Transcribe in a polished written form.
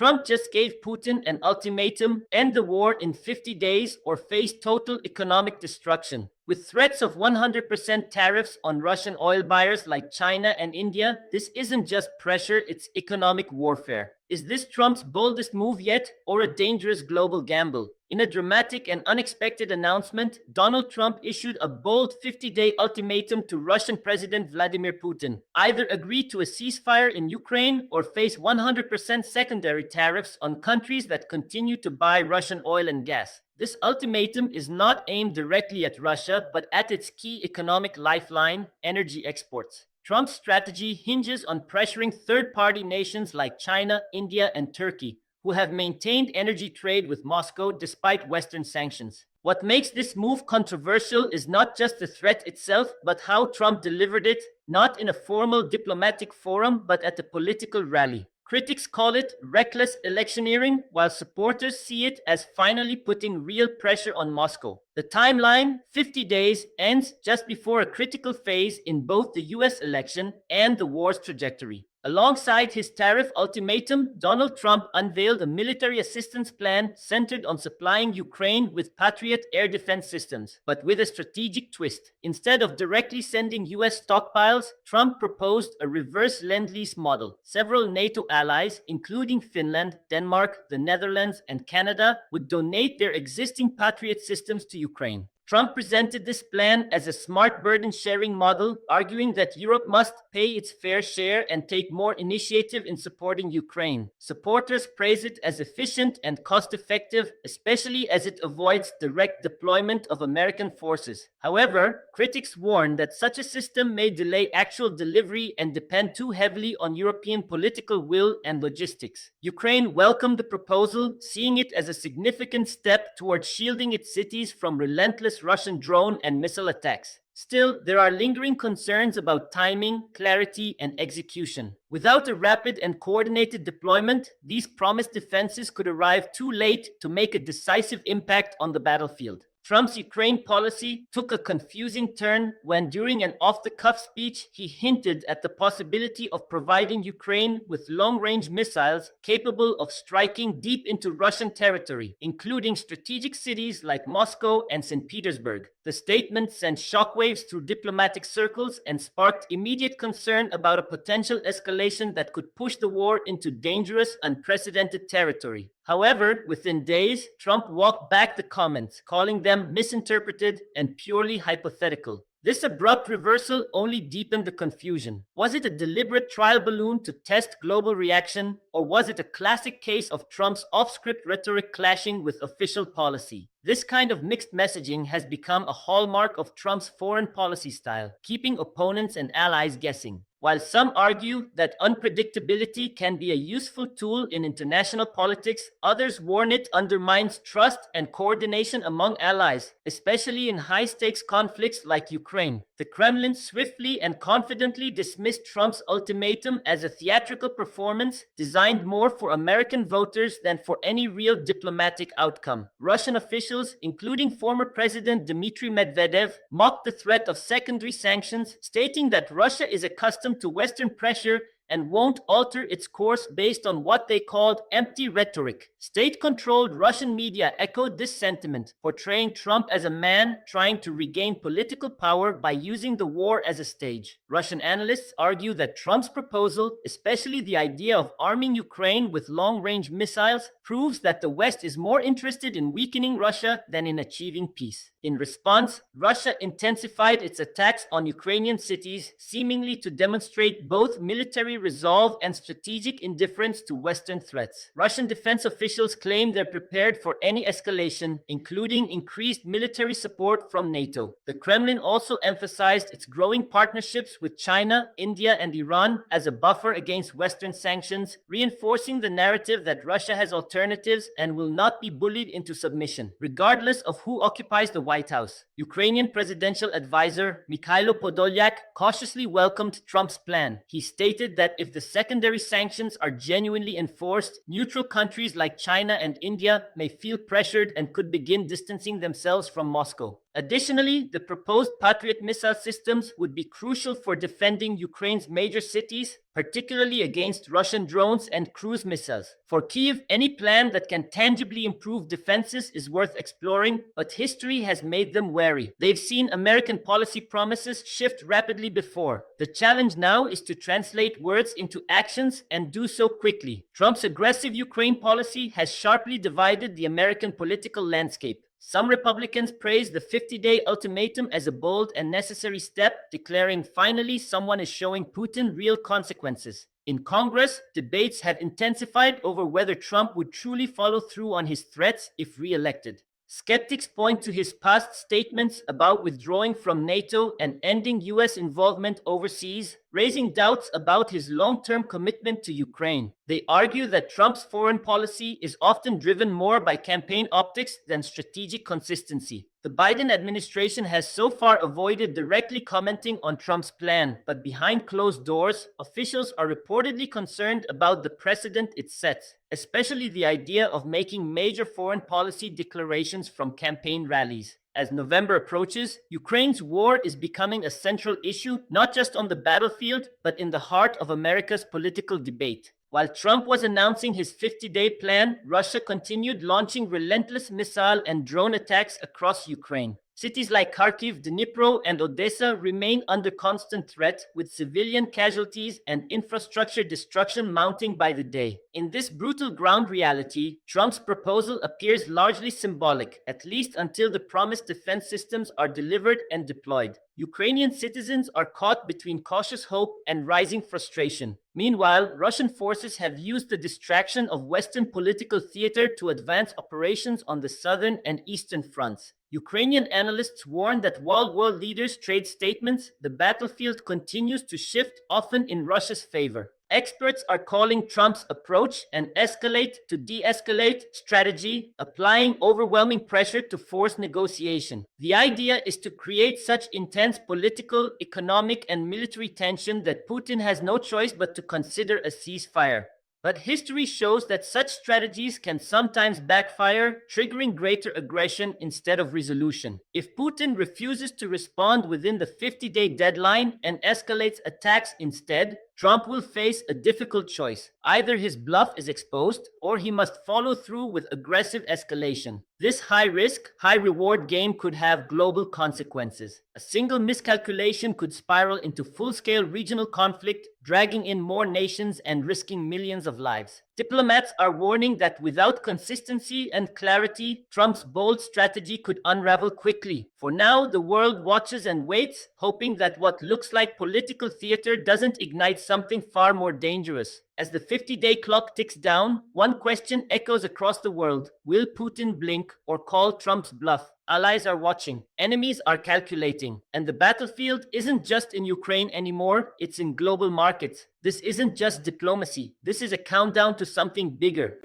Trump just gave Putin an ultimatum: end the war in 50 days or face total economic destruction. With threats of 100% tariffs on Russian oil buyers like China and India, this isn't just pressure, it's economic warfare. Is this Trump's boldest move yet, or a dangerous global gamble? In a dramatic and unexpected announcement, Donald Trump issued a bold 50-day ultimatum to Russian President Vladimir Putin: either agree to a ceasefire in Ukraine or face 100% secondary tariffs on countries that continue to buy Russian oil and gas. This ultimatum is not aimed directly at Russia, but at its key economic lifeline, energy exports. Trump's strategy hinges on pressuring third-party nations like China, India, and Turkey, who have maintained energy trade with Moscow despite Western sanctions. What makes this move controversial is not just the threat itself, but how Trump delivered it, not in a formal diplomatic forum, but at a political rally. Critics call it reckless electioneering, while supporters see it as finally putting real pressure on Moscow. The timeline, 50 days, ends just before a critical phase in both the US election and the war's trajectory. Alongside his tariff ultimatum, Donald Trump unveiled a military assistance plan centered on supplying Ukraine with Patriot air defense systems, but with a strategic twist. Instead of directly sending US stockpiles, Trump proposed a reverse Lend-Lease model. Several NATO allies, including Finland, Denmark, the Netherlands, and Canada, would donate their existing Patriot systems to Ukraine. Trump presented this plan as a smart burden-sharing model, arguing that Europe must pay its fair share and take more initiative in supporting Ukraine. Supporters praise it as efficient and cost-effective, especially as it avoids direct deployment of American forces. However, critics warn that such a system may delay actual delivery and depend too heavily on European political will and logistics. Ukraine welcomed the proposal, seeing it as a significant step towards shielding its cities from relentless Russian drone and missile attacks. Still, there are lingering concerns about timing, clarity, and execution. Without a rapid and coordinated deployment, these promised defenses could arrive too late to make a decisive impact on the battlefield. Trump's Ukraine policy took a confusing turn when, during an off-the-cuff speech, he hinted at the possibility of providing Ukraine with long-range missiles capable of striking deep into Russian territory, including strategic cities like Moscow and St. Petersburg. The statement sent shockwaves through diplomatic circles and sparked immediate concern about a potential escalation that could push the war into dangerous, unprecedented territory. However, within days, Trump walked back the comments, calling them misinterpreted and purely hypothetical. This abrupt reversal only deepened the confusion. Was it a deliberate trial balloon to test global reaction, or was it a classic case of Trump's off-script rhetoric clashing with official policy? This kind of mixed messaging has become a hallmark of Trump's foreign policy style, keeping opponents and allies guessing. While some argue that unpredictability can be a useful tool in international politics, others warn it undermines trust and coordination among allies, especially in high-stakes conflicts like Ukraine. The Kremlin swiftly and confidently dismissed Trump's ultimatum as a theatrical performance designed more for American voters than for any real diplomatic outcome. Russian officials, including former President Dmitry Medvedev, mocked the threat of secondary sanctions, stating that Russia is accustomed to Western pressure and won't alter its course based on what they called empty rhetoric. State-controlled Russian media echoed this sentiment, portraying Trump as a man trying to regain political power by using the war as a stage. Russian analysts argue that Trump's proposal, especially the idea of arming Ukraine with long-range missiles, proves that the West is more interested in weakening Russia than in achieving peace. In response, Russia intensified its attacks on Ukrainian cities, seemingly to demonstrate both military resolve and strategic indifference to Western threats. Russian defense officials claim they're prepared for any escalation, including increased military support from NATO. The Kremlin also emphasized its growing partnerships with China, India, and Iran as a buffer against Western sanctions, reinforcing the narrative that Russia has alternatives and will not be bullied into submission, regardless of who occupies the White House. Ukrainian presidential advisor Mikhailo Podolyak cautiously welcomed Trump's plan. He stated that if the secondary sanctions are genuinely enforced, neutral countries like China and India may feel pressured and could begin distancing themselves from Moscow. Additionally, the proposed Patriot missile systems would be crucial for defending Ukraine's major cities, particularly against Russian drones and cruise missiles. For Kyiv, any plan that can tangibly improve defenses is worth exploring, but history has made them wary. They've seen American policy promises shift rapidly before. The challenge now is to translate words into actions and do so quickly. Trump's aggressive Ukraine policy has sharply divided the American political landscape. Some Republicans praised the 50-day ultimatum as a bold and necessary step, declaring finally someone is showing Putin real consequences. In Congress, debates have intensified over whether Trump would truly follow through on his threats if re-elected. Skeptics point to his past statements about withdrawing from NATO and ending US involvement overseas, raising doubts about his long-term commitment to Ukraine. They argue that Trump's foreign policy is often driven more by campaign optics than strategic consistency. The Biden administration has so far avoided directly commenting on Trump's plan, but behind closed doors, officials are reportedly concerned about the precedent it sets, especially the idea of making major foreign policy declarations from campaign rallies. As November approaches, Ukraine's war is becoming a central issue not just on the battlefield, but in the heart of America's political debate. While Trump was announcing his 50-day plan, Russia continued launching relentless missile and drone attacks across Ukraine. Cities like Kharkiv, Dnipro, and Odessa remain under constant threat, with civilian casualties and infrastructure destruction mounting by the day. In this brutal ground reality, Trump's proposal appears largely symbolic, at least until the promised defense systems are delivered and deployed. Ukrainian citizens are caught between cautious hope and rising frustration. Meanwhile, Russian forces have used the distraction of Western political theater to advance operations on the southern and eastern fronts. Ukrainian analysts warn that while world leaders trade statements, the battlefield continues to shift, often in Russia's favor. Experts are calling Trump's approach an escalate to de-escalate strategy, applying overwhelming pressure to force negotiation. The idea is to create such intense political, economic, and military tension that Putin has no choice but to consider a ceasefire. But history shows that such strategies can sometimes backfire, triggering greater aggression instead of resolution. If Putin refuses to respond within the 50-day deadline and escalates attacks instead, Trump will face a difficult choice. Either his bluff is exposed, or he must follow through with aggressive escalation. This high-risk, high-reward game could have global consequences. A single miscalculation could spiral into full-scale regional conflict, dragging in more nations and risking millions of lives. Diplomats are warning that without consistency and clarity, Trump's bold strategy could unravel quickly. For now, the world watches and waits, hoping that what looks like political theater doesn't ignite something far more dangerous. As the 50-day clock ticks down, one question echoes across the world. Will Putin blink or call Trump's bluff? Allies are watching, enemies are calculating, and the battlefield isn't just in Ukraine anymore, it's in global markets. This isn't just diplomacy, this is a countdown to something bigger.